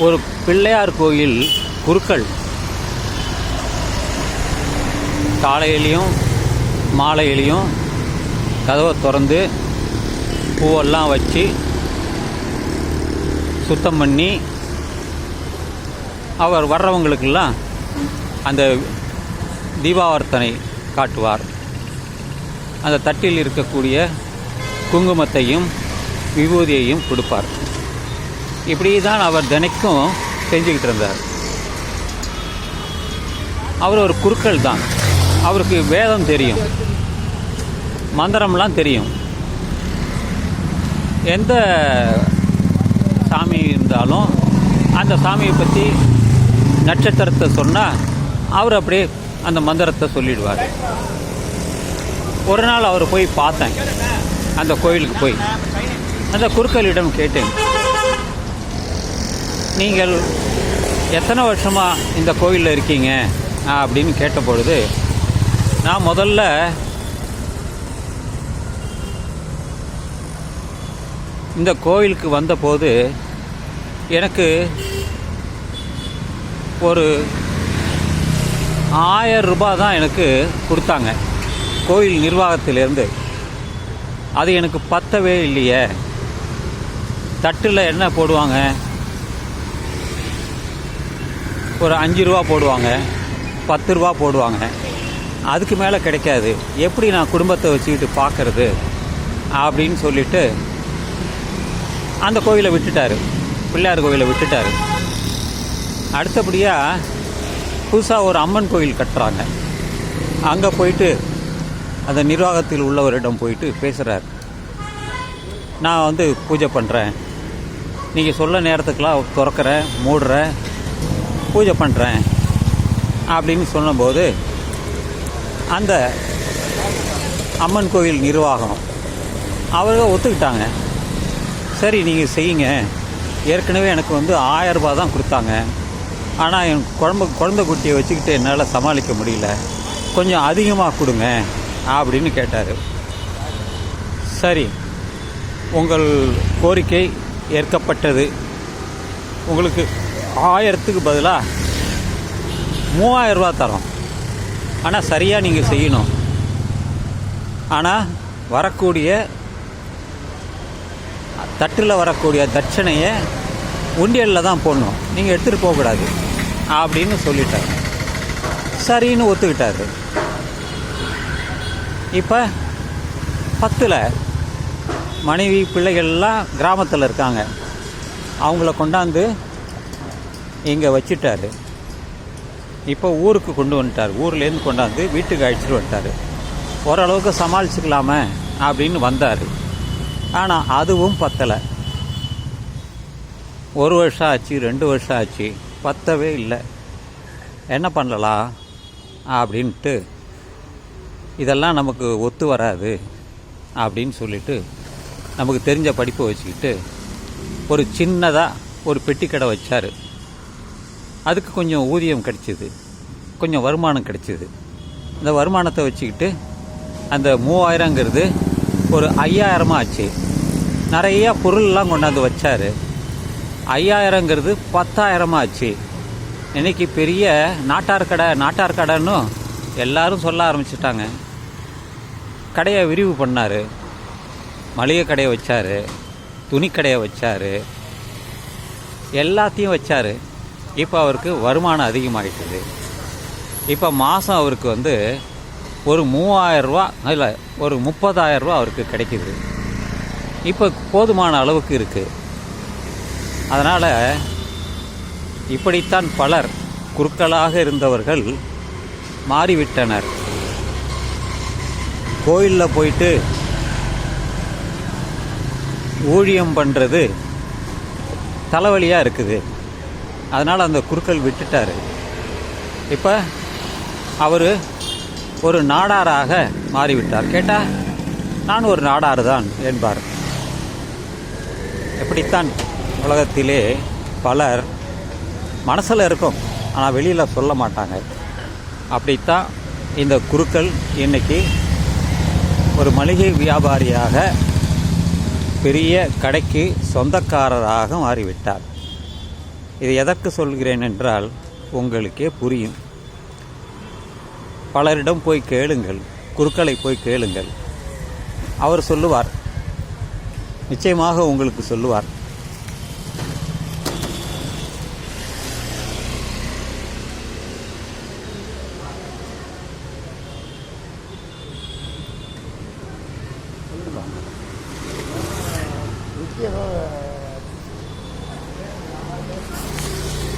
ஒரு பிள்ளையார் கோயில் குருக்கள் காலையிலையும் மாலையிலையும் கதவை திறந்து பூவெல்லாம் வச்சு சுத்தம் பண்ணி அவர் வர்றவங்களுக்கெல்லாம் அந்த தீபாவர்த்தனை காட்டுவார். அந்த தட்டில் இருக்கக்கூடிய குங்குமத்தையும் விபூதியையும் கொடுப்பார். இப்படி தான் அவர் தினைக்கும் செஞ்சுக்கிட்டு இருந்தார். அவர் ஒரு குருக்கள் தான். அவருக்கு வேதம் தெரியும், மந்திரம்லாம் தெரியும். எந்த சாமி இருந்தாலும் அந்த சாமியை பற்றி நட்சத்திரத்தை சொன்னால் அவர் அப்படியே அந்த மந்திரத்தை சொல்லிடுவார். ஒரு நாள் அவர் போய் பார்த்தேன், அந்த கோயிலுக்கு போய் அந்த குருக்களிடம் கேட்டேன், நீங்கள் எத்தனை வருஷமாக இந்த கோயிலில் இருக்கீங்க அப்படின்னு கேட்ட பொழுது, நான் முதல்ல இந்த கோயிலுக்கு வந்தபோது எனக்கு ஒரு 1000 ரூபாய் தான் எனக்கு கொடுத்தாங்க கோயில் நிர்வாகத்திலேருந்து. அது எனக்கு பத்தவே இல்லையே. தட்டில் என்ன போடுவாங்க, ஒரு 5 ரூபா போடுவாங்க, 10 ரூபா போடுவாங்க, அதுக்கு மேலே கிடைக்காது. எப்படி நான் குடும்பத்தை வச்சுக்கிட்டு பார்க்கறது அப்படின்னு சொல்லிட்டு அந்த கோயிலை விட்டுட்டார், பிள்ளையார் கோயிலை விட்டுட்டார். அடுத்தபடியாக புதுசாக ஒரு அம்மன் கோயில் கட்டுறாங்க. அங்கே போயிட்டு அந்த நிர்வாகத்தில் உள்ளவரிடம் போயிட்டு பேசுகிறார். நான் பூஜை பண்ணுறேன், நீங்கள் சொல்ல நேரத்துக்கெலாம் திறக்கிறேன், மூடுறேன், பூஜை பண்ணுறேன் அப்படின்னு சொன்னபோது அந்த அம்மன் கோயில் நிர்வாகம் அவர்கள் ஒத்துக்கிட்டாங்க. சரி நீங்கள் செய்யுங்க, ஏற்கனவே எனக்கு 1000 ரூபாய் தான் கொடுத்தாங்க, ஆனால் என் குழந்தை குட்டியை வச்சுக்கிட்டு என்னால் சமாளிக்க முடியல, கொஞ்சம் அதிகமாக கொடுங்க அப்படின்னு கேட்டார். சரி, உங்கள் கோரிக்கை ஏற்கப்பட்டது. உங்களுக்கு 1000க்கு பதிலாக 3000 ரூபா தரோம். ஆனால் சரியாக நீங்கள் செய்யணும். ஆனால் வரக்கூடிய தட்டில் வரக்கூடிய தட்சணையை உண்டியலில் தான் போடணும், நீங்கள் எடுத்துகிட்டு போகக்கூடாது அப்படின்னு சொல்லிட்டார். சரின்னு ஒத்துக்கிட்டார். இப்போ 10ல் மனைவி பிள்ளைகள்லாம் கிராமத்தில் இருக்காங்க. அவங்கள கொண்டாந்து இங்கே வச்சுட்டார். இப்போ ஊருக்கு கொண்டு வந்துட்டார். ஊர்லேருந்து கொண்டாந்து வீட்டுக்கு அழைச்சிட்டு வந்துட்டார். ஓரளவுக்கு சமாளிச்சுக்கலாமே அப்படின்னு வந்தார். ஆனால் அதுவும் பத்தலை. 1 வருஷம் ஆச்சு, 2 வருஷம் ஆச்சு, பத்தவே இல்லை. என்ன பண்ணலாம் அப்படின்ட்டு, இதெல்லாம் நமக்கு ஒத்து வராது அப்படின்னு சொல்லிட்டு நமக்கு தெரிஞ்ச படிப்பை வச்சுக்கிட்டு ஒரு சின்னதாக ஒரு பெட்டி கடை வச்சார். அதுக்கு கொஞ்சம் ஊதியம் கிடச்சிது, கொஞ்சம் வருமானம் கிடச்சிது. அந்த வருமானத்தை வச்சுக்கிட்டு அந்த 3000ங்கிறது ஒரு 5000 ஆச்சு. நிறையா பொருள்லாம் கொண்டாந்து வச்சார். 5000ங்கிறது 10,000 ஆச்சு. இன்றைக்கி பெரிய நாட்டார் கடைன்னு எல்லாரும் சொல்ல ஆரம்பிச்சிட்டாங்க. கடையை விரிவு பண்ணார். மளிகை கடையை வச்சார், துணிக்கடையை வச்சார், எல்லாத்தையும் வச்சார். இப்போ அவருக்கு வருமானம் அதிகமாகிட்டுது. இப்போ மாதம் அவருக்கு ஒரு 3000 ரூபா இல்லை, ஒரு 30,000 ரூபா அவருக்கு கிடைக்கிது. இப்போ போதுமான அளவுக்கு இருக்குது. அதனால் இப்படித்தான் பலர் குருக்களாக இருந்தவர்கள் மாறிவிட்டனர். கோயிலில் போயிட்டு ஊழியம் பண்ணுறது தலைவலியாக இருக்குது. அதனால் அந்த குருக்கள் விட்டுட்டார். இப்போ அவர் ஒரு நாடாராக மாறிவிட்டார். கேட்டால் நான் ஒரு நாடார் தான் என்பார். எப்படித்தான் உலகத்திலே பலர் மனசில் இருக்கும், ஆனால் வெளியில் சொல்ல மாட்டாங்க. அப்படித்தான் இந்த குருக்கள் இன்றைக்கி ஒரு மளிகை வியாபாரியாக, பெரிய கடைக்கு சொந்தக்காரராக மாறிவிட்டார். இது எதற்கு சொல்கிறேன் என்றால் உங்களுக்கே புரியும். பலரிடம் போய் கேளுங்கள், குருக்களை போய் கேளுங்கள், அவர் சொல்லுவார், நிச்சயமாக உங்களுக்கு சொல்லுவார்.